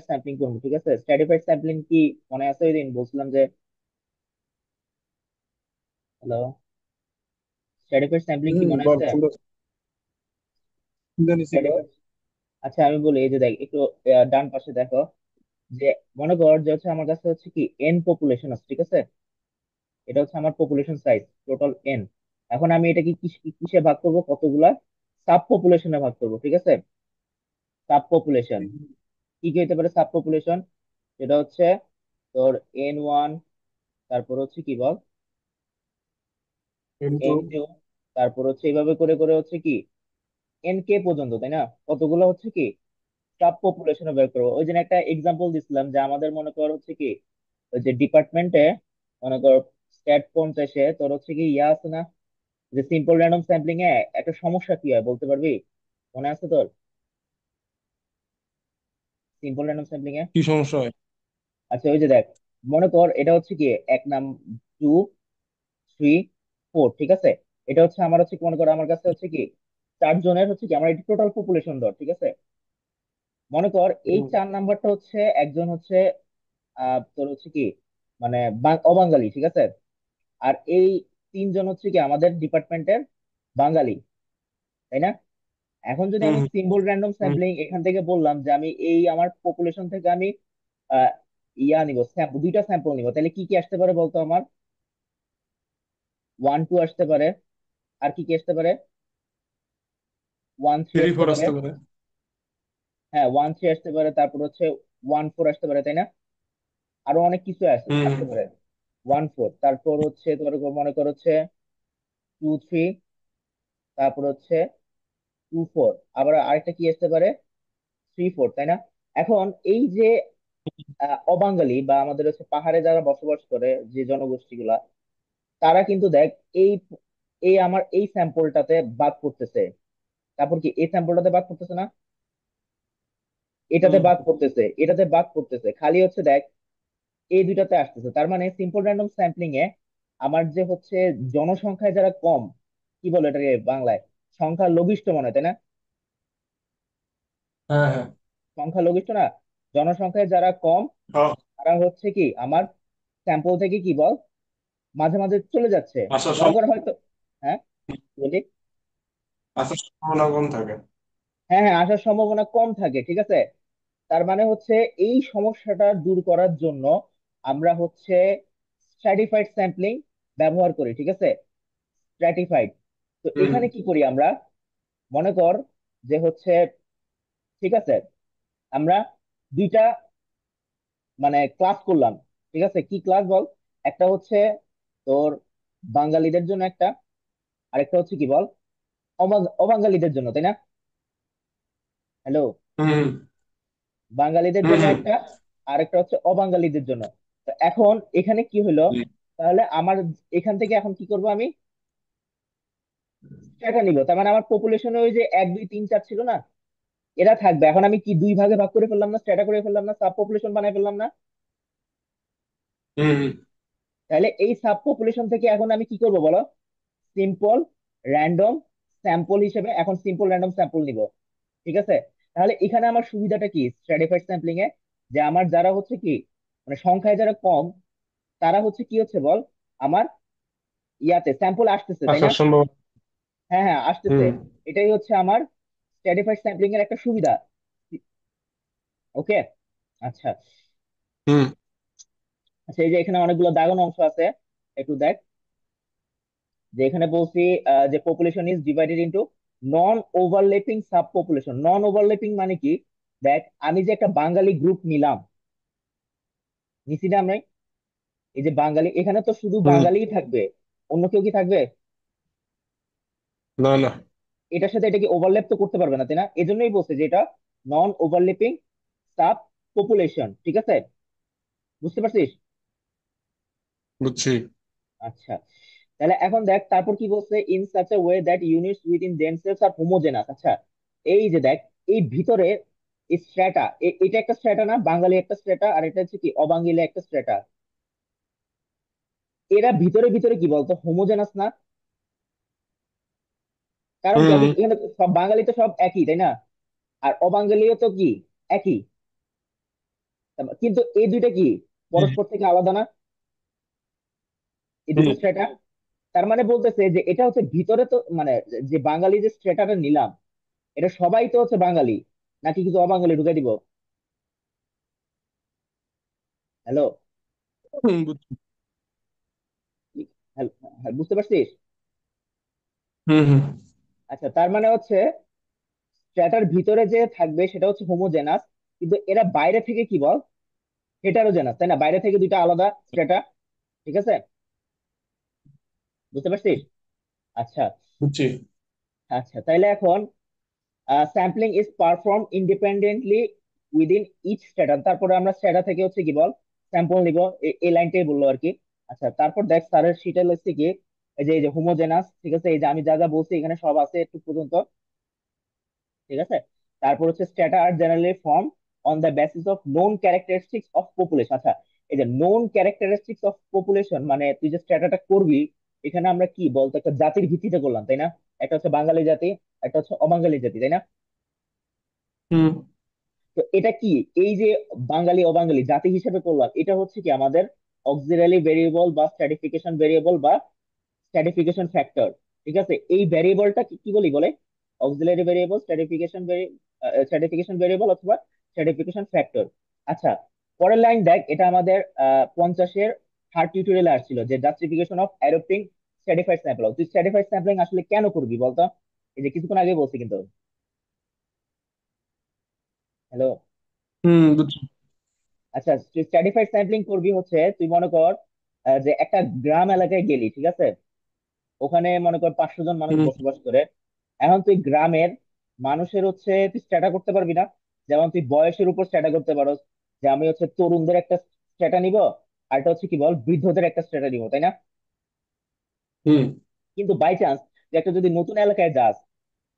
Sampling করবো, ঠিক আছে? স্ট্র্যাটিফাইড স্যাম্পলিং কি মনে আছে? ওই দিন বলছিলাম যে, হ্যালো, স্ট্র্যাটিফাইড স্যাম্পলিং কি মনে বল আছে? শুনতে কি জানি ছিল। Stratified- আচ্ছা আমি বলি, এই যে দেখ একটু ডান পাশে দেখো, যে মনে কর যে হচ্ছে আমার কাছে হচ্ছে কি এন পপুলেশন আছে, ঠিক আছে? এটা হচ্ছে আমার পপুলেশন সাইজ, টোটাল এন। এখন আমি এটা কি কিসে ভাগ করব, কতগুলা সাব পপুলেশনে ভাগ করব, ঠিক আছে? সাব পপুলেশন কি কি হতে পারে? সাব পপুলেশন সেটা হচ্ছে তোর N1, তারপর হচ্ছে কি বল, কিন্তু N2, তারপর হচ্ছে এইভাবে করে করে হচ্ছে কি Nk পর্যন্ত, তাই না? কতগুলো হচ্ছে কি সাব পপুলেশনে বের করবো। ওই জন্য একটা এক্সাম্পল দিছিলাম যে আমাদের মনে কর হচ্ছে কি ওই যে ডিপার্টমেন্টে, মনে কর স্ট্যাট 50-এ তোর হচ্ছে কি ইয়া আছে না, যে সিম্পল র্যান্ডম স্যাম্পলিং এ একটা সমস্যা কি হয় বলতে পারবি? মনে আছে তোর? সিম্পল র্যান্ডম স্যাম্পলিং এ, কি সমস্যা হয়? আচ্ছা ওই যে দেখ, মনে কর এটা হচ্ছে কি এক নাম, 2, 3, 4, ঠিক আছে? এটা হচ্ছে আমার হচ্ছে কি, মনে কর আমার কাছে হচ্ছে কি 4 জনের হচ্ছে কি, আমার এটা টোটাল পপুলেশন ধর, ঠিক আছে? মনে কর এই হুম, 4 নাম্বারটা হচ্ছে একজন হচ্ছে তোর হচ্ছে কি মানে অবাঙালি, ঠিক আছে? আর এই 3 জন হচ্ছে কি আমাদের ডিপার্টমেন্টের বাঙালি, তাই না? এখন যদি হুম, আমি হুম, সিম্বল র্যান্ডম হুম। স্যাম্পলিং এখান থেকে বললাম যে আমি এই আমার পপুলেশন থেকে আমি আহ, ইয়া নিব, স্যাম্পল, দুইটা স্যাম্পল নিব, তাহলে কি কি আসতে পারে বলতো আমার? 1, 2 আসতে পারে, আর কি কি আসতে পারে? 1, 3 থ্রি আসতে ফোর পারে। আসতে পারে। হ্যাঁ, 1, 3 আসতে পারে, তারপর হচ্ছে 1, 4 আসতে পারে, তাই না? আরো অনেক কিছু হুম, আসতে পারে। 1, 4, তারপর হচ্ছে তোমার মনে করো হচ্ছে 2, 3, তারপর হচ্ছে 2, 4, আবার আরেকটা কি আসতে পারে? 3, 4, তাই না? এখন এই যে অবাঙালি বা আমাদের হচ্ছে পাহাড়ে যারা বসবাস করে যে জনগোষ্ঠীগুলা, তারা কিন্তু দেখ এই এই আমার এই স্যাম্পলটাতে বাদ পড়তেছে, তারপর কি এই স্যাম্পলটাতে বাদ পড়তেছে না, এটাতে হুম। বাদ পড়তেছে, এটাতে বাদ পড়তেছে, খালি হচ্ছে দেখ এই দুইটাতে আসতেছে। তার মানে সিম্পল র্যান্ডম স্যাম্পলিং এ আমার যে হচ্ছে জনসংখ্যায় যারা কম, কি বলে এটাকে বাংলায়, সংখ্যা লঘিষ্ঠ মনে হয়, তাই না? হ্যাঁ, হ্যাঁ। সংখ্যা লঘিষ্ঠ না, জনসংখ্যায় যারা কম, হ্যাঁ, তারা হচ্ছে কি আমার স্যাম্পল থেকে কি বল মাঝে মাঝে চলে যাচ্ছে। আসার মনে করা হয়তো, হ্যাঁ বলি, আসার সম্ভাবনা কম থাকে। হ্যাঁ হ্যাঁ আসার সম্ভাবনা কম থাকে, ঠিক আছে? তার মানে হচ্ছে এই সমস্যাটা দূর করার জন্য আমরা হচ্ছে স্ট্র্যাটিফাইড স্যাম্পলিং ব্যবহার করি, ঠিক আছে? স্ট্র্যাটিফাইড। তো হুম, এখানে কি করি আমরা, মনে কর যে হচ্ছে, ঠিক আছে, আমরা দুইটা মানে ক্লাস করলাম, ঠিক আছে? কি ক্লাস বল? একটা হচ্ছে তোর বাঙালিদের জন্য একটা, আরেকটা হচ্ছে কি বল অবাঙালিদের জন্য, তাই না? হ্যালো, হুম, বাঙালিদের হুম, জন্য হুম, একটা, আরেকটা হচ্ছে অবাঙালিদের জন্য। তো এখন এখানে কি হলো, হুম। তাহলে আমার এখান থেকে এখন কি করব আমি, স্ট্র্যাটা নিব। তার মানে আমার পপুলেশনে ওই যে 1, 2, 3, 4 ছিল না, এরা থাকবে। এখন আমি কি দুই ভাগে ভাগ করে ফেললাম না, স্ট্র্যাটা করে ফেললাম না, সাব পপুলেশন বানাই ফেললাম না? হুম। তাহলে এই সাব পপুলেশন থেকে এখন আমি কি করব বলো, সিম্পল র্যান্ডম স্যাম্পল হিসেবে এখন সিম্পল র্যান্ডম স্যাম্পল নিব, ঠিক আছে? তাহলে এখানে আমার সুবিধাটা কি স্ট্র্যাটিফাইড স্যাম্পলিং এ, যে আমার যারা হচ্ছে কি মানে সংখ্যায় যারা কম, তারা হচ্ছে কি হচ্ছে বল আমার ইয়াতে স্যাম্পল আসতেছে, তাই না? আসার সম্ভাবনা। হ্যাঁ হ্যাঁ আসতেছে। হুম, এটাই হচ্ছে আমার স্ট্র্যাটিফাইড স্যাম্পলিং এর একটা সুবিধা। ওকে, আচ্ছা। হুম। আচ্ছা এই যে এখানে অনেকগুলো দাগানো অংশ আছে, একটু দেখ, যে এখানে বলছি যে population is divided into non overlapping sub population. Non overlapping মানে কি? দেখ আমি যে একটা বাঙালি গ্রুপ নিলাম, নিছি না আমরা? এই যে বাঙালি, এখানে তো শুধু হুম। বাঙালিই থাকবে, অন্য কেউ কি থাকবে? না, না। এটার সাথে এটা কি ওভারল্যাপ তো করতে পারবে না, তাই না? এজন্যই বলছে যে এটা নন ওভারল্যাপিং সাব পপুলেশন, ঠিক আছে? বুঝতে পারছিস? বুঝছি। আচ্ছা, তাহলে এখন দেখ তারপর কি বলছে, in such a way that units within themselves are homogeneous. আচ্ছা এই যে দেখ এই ভিতরে স্ট্র্যাটা, এটা একটা স্ট্র্যাটা না, বাঙালি একটা স্ট্র্যাটা, আর এটা হচ্ছে কি অবাঙালি একটা স্ট্র্যাটা। এরা ভিতরে ভিতরে কি বলতো হোমোজেনাস না? কারণ কি হুম, এখানে সব বাঙালি তো সব একই, তাই না? আর অবাঙালিও তো কি একই। কিন্তু এই দুইটা কি জি। পরস্পর থেকে আলাদা না? এই হুম। দুটো স্ট্রেটা, তার মানে বলতেছে যে এটা হচ্ছে ভিতরে তো মানে যে বাঙালি যে স্ট্রেটাটা নিলাম, এটা সবাই তো হচ্ছে বাঙালি, নাকি কিছু অবাঙালি ঢুকে দিব? হ্যালো? বুঝছি। বুঝতে পারছিস? হুম হুম। আচ্ছা, তার মানে হচ্ছে স্ট্র্যাটার ভিতরে যে থাকবে সেটা হচ্ছে হোমোজেনাস, কিন্তু এরা বাইরে থেকে কি বল, হেটারোজেনাস, তাই না? বাইরে থেকে দুইটা আলাদা স্ট্র্যাটা। ঠিক আছে, বুঝতে পারছিস? আচ্ছা। বুঝছি। আচ্ছা, তাইলে এখন sampling is perform independently within each strata, তারপরে আমরা স্ট্যাটা থেকে হচ্ছে কি বল স্যাম্পল নিব, এই লাইনটাই বললো আর কি। আচ্ছা, তারপর দেখ স্যারের শিটে লিখছে কি, এই যে হোমোজেনাস, ঠিক আছে, এই যে আমি যা যা বলছি এখানে সব আছে একটু পর্যন্ত। ঠিক আছে, তারপর হচ্ছে স্ট্যাটা আর generally form on the basis of known characteristics of population. আচ্ছা, এই যে নোন ক্যারেক্টারিস্টিক্স অফ পপুলেশন মানে তুই যে স্ট্যাটাটা করবি, এখানে আমরা কি বলতো একটা জাতির ভিত্তিতে করলাম, তাই না? একটা হচ্ছে বাঙালি জাতি, একটা হচ্ছে অবাঙালি জাতি, তাই না? হুম তো এটা কি, এই যে বাঙালি অবাঙালি জাতি হিসেবে করলাম, এটা হচ্ছে কি আমাদের অক্সিলারি ভেরিয়েবল বা স্ট্র্যাটিফিকেশন ভেরিয়েবল বা স্ট্র্যাটিফিকেশন ফ্যাক্টর। ঠিক আছে, এই ভেরিয়েবলটা কি কি বলি বলে, অক্সিলারি ভেরিয়েবল, স্ট্র্যাটিফিকেশন ভেরিয়েবল অথবা স্ট্র্যাটিফিকেশন ফ্যাক্টর। আচ্ছা, পরের লাইন দেখ, এটা আমাদের 50-এর থার্ড টিউটোরিয়ালে আসছিল যে justification of adopting stratified sample. তুই স্ট্র্যাটিফাইড স্যাম্পলিং আসলে কেন করবি বলতো? এই যে কিছুক্ষণ আগে বলছি কিন্তু। হ্যালো? হুম। বুঝছি। আচ্ছা, তুই স্ট্র্যাটিফাইড স্যাম্পলিং করবি হচ্ছে, তুই মনে কর যে একটা গ্রাম এলাকায় গেলি, ঠিক আছে, ওখানে মনে কর 500 জন মানুষ হুম বসবাস করে। এখন তুই গ্রামের মানুষের হচ্ছে তুই স্ট্যাটা করতে পারবি না। যেমন তুই বয়সের উপর স্ট্যাটা করতে পারোস, যে আমি হচ্ছে তরুণদের একটা স্ট্যাটা নিব, আর এটা হচ্ছে কি বল বৃদ্ধদের একটা স্ট্যাটা নিব, তাই না? হুম কিন্তু বাই চান্স যে একটা যদি নতুন এলাকায় যাস,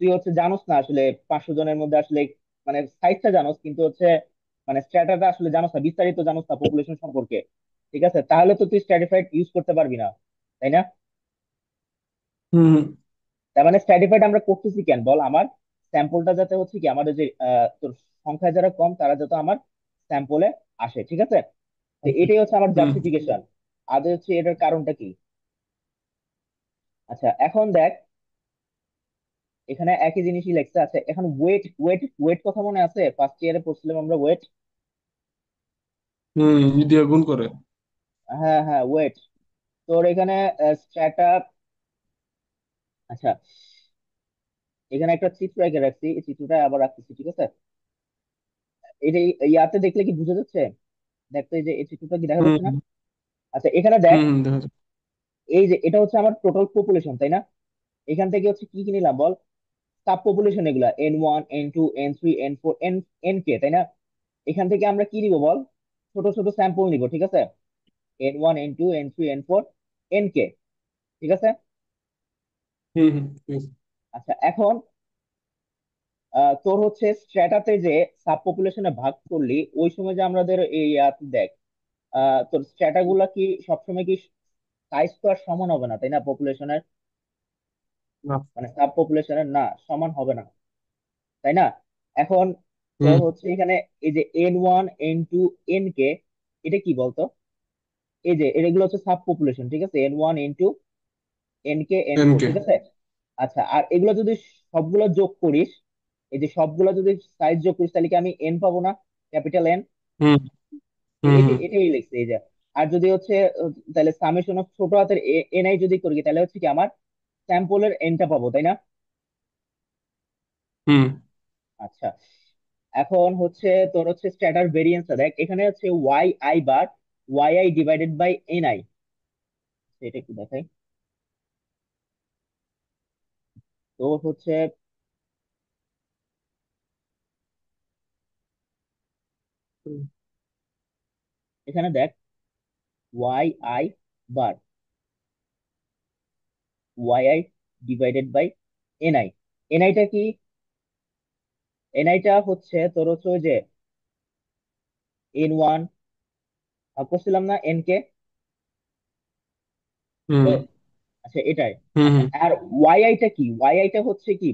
তুই হচ্ছে জানোস না আসলে 500 জনের মধ্যে আসলে মানে সাইজটা জানোস, কিন্তু হচ্ছে মানে স্ট্যাটাটা আসলে জানোস না, বিস্তারিত জানোস না পপুলেশন সম্পর্কে। ঠিক আছে, তাহলে তো তুই স্ট্র্যাটিফাইড ইউজ করতে পারবি না, তাই না? হুম। তার মানে স্ট্র্যাটিফাইড আমরা করতেছি কেন বল, আমার স্যাম্পলটা যাতে হচ্ছে কি আমাদের যে তোর সংখ্যা যারা কম তারা যাতে আমার স্যাম্পলে আসে। ঠিক আছে, তো এটাই হচ্ছে আমার হুম জাস্টিফিকেশন। আর হচ্ছে এটার কারণটা কি? আচ্ছা, এখন দেখ, এখানে একই জিনিসই লেখছে। আচ্ছা, এখন ওয়েট ওয়েট ওয়েট কথা মনে আছে? ফার্স্ট ইয়ারে পড়ছিলাম আমরা ওয়েট। হুম। ই দিয়ে গুণ করে। হ্যাঁ হ্যাঁ, ওয়েট। তোর এখানে স্ট্যাটা, আচ্ছা, এখানে একটা চিত্র এঁকে রাখছি, এই চিত্রটা আবার রাখতেছি, ঠিক আছে? এটা ইয়াতে দেখলে কি বুঝা যাচ্ছে? দেখতে, এই যে এই চিত্রটা কি দেখা যাচ্ছে না? হুম আচ্ছা, এখানে দেখ, হুম হুম, দেখা যায়। এই যে এটা হচ্ছে আমার টোটাল পপুলেশন, তাই না? এখান থেকে হচ্ছে কি কি নিলাম বল, সাব পপুলেশন, এগুলা N1 N2 N3 N4 N কে, তাই না? এখান থেকে আমরা কি নিব বল, ছোট ছোট স্যাম্পল নিব, ঠিক আছে? N1 N2 N3 N4 N কে, ঠিক আছে? হুম হুম, ঠিক আছে। আচ্ছা, এখন তোর হচ্ছে স্ট্র্যাটাতে যে সাব পপুলেশনে ভাগ করলি, ওই সময় যে আমাদের এই দেখ, তোর স্ট্র্যাটা গুলা কি সবসময় কি সাইজ তো আর সমান হবে না, তাই না? পপুলেশনের না। মানে সাব পপুলেশনের না সমান হবে না, তাই না? এখন তোর হুম। হচ্ছে এখানে এই যে N1 N2 N কে, এটা কি বলতো? এই যে এগুলো হচ্ছে সাব পপুলেশন, ঠিক আছে, N1 N2 N কে এনকে। ঠিক আছে। আচ্ছা, আর এগুলো যদি সবগুলো যোগ করিস, এই যে সবগুলো যদি সাইজ যোগ করিস, তাহলে কি আমি এন পাবো না, ক্যাপিটাল এন? হুম হুম হুম এটাই লিখছে এই যে। আর যদি হচ্ছে তাহলে সামেশন অফ ছোট হাতের এন আই যদি করি, তাহলে হচ্ছে কি আমার স্যাম্পলের এনটা পাবো, তাই না? হুম আচ্ছা, এখন হচ্ছে তোর হচ্ছে স্ট্যাটার ভেরিয়েন্স দেখ, এখানে হচ্ছে Y I bar Y I divided by N I. এটা একটু দেখাই। তো হচ্ছে হুম এখানে দেখ, Y I bar Y I divided by N I. N আইটা কি? এন আইটা হচ্ছে তোর হচ্ছে ওই যে N1 করছিলাম না এন কে, হুম হ্যালো? আচ্ছা, এটাই। হুম আচ্ছা, হুম, আর ওয়াই আইটা কি? ওয়াই আইটা হচ্ছে কি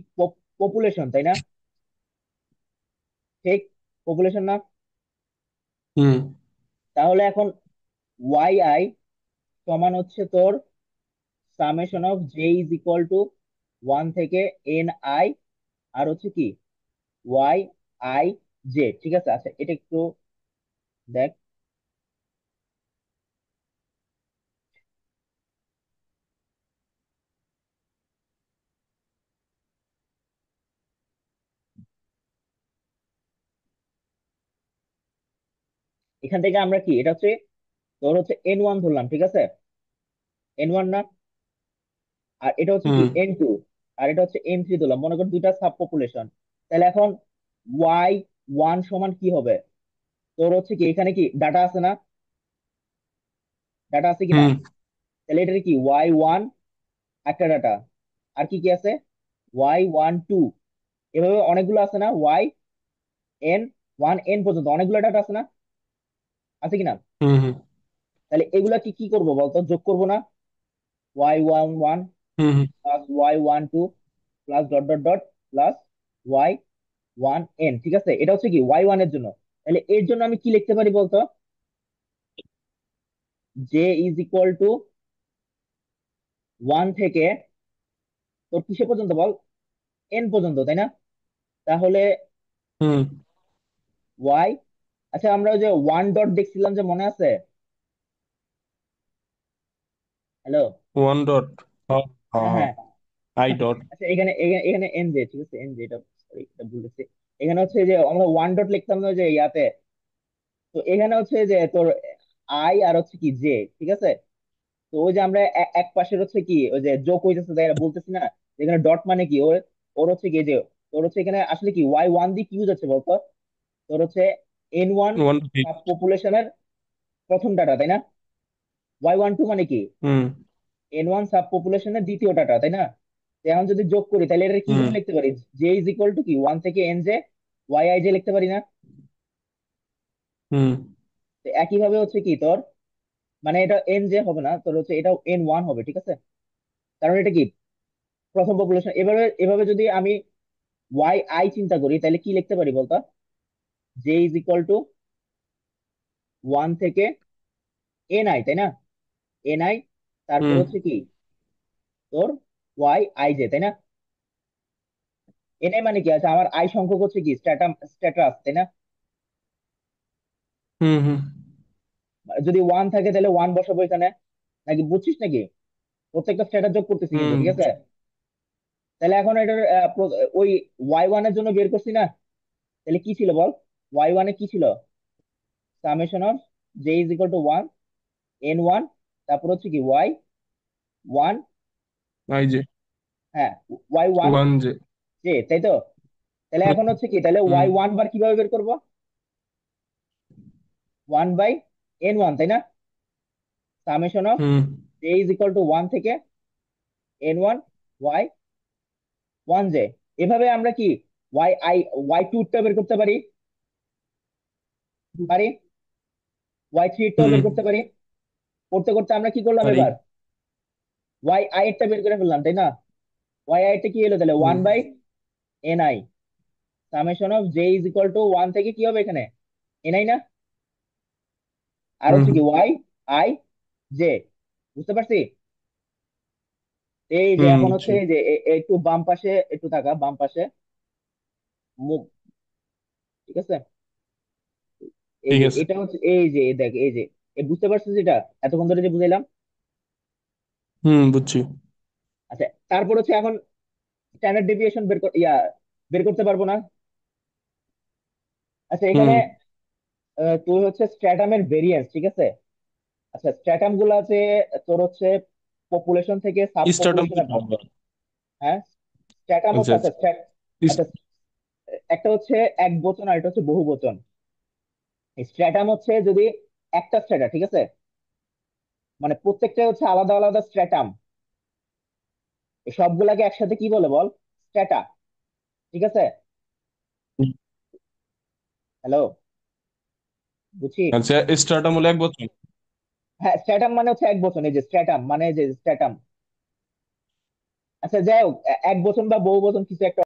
পপুলেশন, তাই না? ঠিক, পপুলেশন না? হুম তাহলে এখন ওয়াই আই সমান হচ্ছে তোর summation of J is equal to one থেকে এন আই আর হচ্ছে কি ওয়াই আই জে। ঠিক আছে, আচ্ছা এটা একটু দেখ। এখান থেকে আমরা কি এটা হচ্ছে তোর হচ্ছে এন ওয়ান ধরলাম, ঠিক আছে, এন ওয়ান না, আর এটা হচ্ছে কি হুম এন টু, আর এটা হচ্ছে এন থ্রি ধরলাম, মনে কর দুইটা সাব পপুলেশন। তাহলে এখন ওয়াই ওয়ান সমান কি হবে? তোর হচ্ছে কি এখানে কি ডাটা আছে না, ডাটা আছে কিনা? হুম তাহলে এটা কি ওয়াই ওয়ান একটা ডাটা, আর কি কি আছে ওয়াই ওয়ান টু, এভাবে অনেকগুলো আছে না, ওয়াই এন ওয়ান এন পর্যন্ত অনেকগুলো ডাটা আছে না, আছে কিনা? হুম হুম তাহলে এগুলা কি কি করবো বলতো, যোগ করবো না, Y one one hmm hmm plus Y one two plus dot dot dot plus Y one N. ঠিক আছে, এটা হচ্ছে কি ওয়াই ওয়ান এর জন্য। তাহলে এর জন্য আমি কি লিখতে পারি বলতো, J is equal to one থেকে তোর কিসে পর্যন্ত বল, এন পর্যন্ত, তাই না? তাহলে হুম ওয়াই, আচ্ছা আমরা ওই যে ওয়ান ডট দেখছিলাম যে, মনে আছে? হ্যালো। One dot. হ্যাঁ হ্যাঁ, হ্যাঁ। I dot. আচ্ছা এখানে এখানে এখানে এন জে, ঠিক আছে এন জে, এটা সরি এটা ভুল লিখছি। এখানে হচ্ছে যে আমরা ওয়ান ডট লিখতাম না যে ইয়াতে, তো এখানে হচ্ছে যে তোর আই আর হচ্ছে কি জে, ঠিক আছে। তো ওই যে আমরা এক পাশের হচ্ছে কি ওই যে যোগ হইতেছে তাই না, বলতেছি না, এখানে ডট মানে কি ওর, ওর হচ্ছে কি এই যে তোর হচ্ছে এখানে আসলে কি ওয়াই ওয়ান দিয়ে কি হচ্ছে বলতো, তোর হচ্ছে এন ওয়ান ওয়ান। সাব পপুলেশনের প্রথম ডাটা, তাই না? ওয়াই ওয়ান টু মানে কি হুম এন ওয়ান সাব পপুলেশনের দ্বিতীয় ডাটা, তাই না? তো এখন যদি যোগ করি তাহলে এটা হুম কিভাবে লিখতে পারি, জে ইজ ইকুয়াল টু কি ওয়ান থেকে N J Y I J লিখতে পারি না? হুম তো একই ভাবে হচ্ছে কি তোর, মানে এটা এন জে হবে না, তোর হচ্ছে এটা এন ওয়ান হবে, ঠিক আছে, কারণ এটা কি প্রথম পপুলেশন। এভাবে এভাবে যদি আমি ওয়াই আই চিন্তা করি তাহলে কি লিখতে পারি বলতো, J is equal to one থেকে এন আই, তাই না, এন আই, তারপর হুম হচ্ছে কি তোর ওয়াই আই জে, তাই না? এন আই মানে কি আছে, আমার আই সংখ্যক হচ্ছে কি স্ট্যাটাম স্ট্যাটাস, তাই না? হুম হুম যদি ওয়ান থাকে তাহলে ওয়ান বসাবো এখানে, নাকি বুঝছিস নাকি? প্রত্যেকটা স্ট্যাটাস যোগ করতেছি কিন্তু, হুম ঠিক আছে। তাহলে এখন এটার ওই ওয়াই ওয়ান এর জন্য বের করছি না, তাহলে কি ছিল বল, ওয়াই ওয়ান এ কি ছিল, summation of J is equal to one N one, তারপর হচ্ছে কি ওয়াই ওয়ান, আই জে। হ্যাঁ Y one one J. J, তাই তো? তাহলে হুম এখন হচ্ছে কি, তাহলে হুম ওয়াই ওয়ান বার কিভাবে বের করবো, ওয়ান বাই এন ওয়ান, তাই না, summation of hmm J is equal to one থেকে N one Y one J. এভাবে আমরা কি ওয়াই আই ওয়াই টু টা বের করতে পারি, পারি, ওয়াই থ্রি টাও হুম বের করতে পারি। করতে করতে আমরা কি করলাম পারি। এবার, ওয়াই আই টা বের করে ফেললাম, তাই না? ওয়াই আই টা কি হলো তাহলে, one hmm by N I, summation of J is equal to one থেকে কি হবে এখানে এন আই না, আর হুম হচ্ছে কি ওয়াই আই জে, বুঝতে পারছি? এই যে হুম এখন হচ্ছে বুঝছি। এই যে একটু বাম পাশে একটু থাকা, বাম পাশে মুভ, ঠিক আছে। এই ঠিক যে আছে। এটা হচ্ছে এই যে দেখ এই যে বুঝতে পারছিস এটা এতক্ষণ ধরে যে বুঝাইলাম। হুম বুঝছি। আচ্ছা তারপর হচ্ছে এখন স্ট্যান্ডার্ড ডেভিয়েশন বের করতে পারবো না। আচ্ছা এখানে হুম তুই হচ্ছে স্ট্র্যাটামের ভেরিয়েন্স, ঠিক আছে। আচ্ছা স্ট্র্যাটাম গুলো আছে তোর হচ্ছে পপুলেশন থেকে সাব স্টার্টাম পপুলেশনে করবো ভাগ। আমরা। হ্যাঁ স্ট্র্যাটাম আচ্ছা হচ্ছে আচ্ছা। আচ্ছা আচ্ছা একটা হচ্ছে এক বচন আর এটা হচ্ছে বহু বচন। স্ট্র্যাটাম হচ্ছে যদি একটা স্ট্র্যাটা, ঠিক আছে, মানে প্রত্যেকটা হচ্ছে আলাদা আলাদা স্ট্র্যাটাম, এই সবগুলাকে একসাথে কি বলে বল, স্ট্র্যাটা, ঠিক আছে। হুম। হ্যালো, বুঝছি? আচ্ছা, স্টার্টাম হলো এক বছর। হ্যাঁ স্ট্র্যাটাম মানে হচ্ছে এক বচন, এই যে স্ট্র্যাটাম মানে যে স্ট্র্যাটাম। আচ্ছা যাই হোক, এক বচন বা বহু বচন কিছু একটা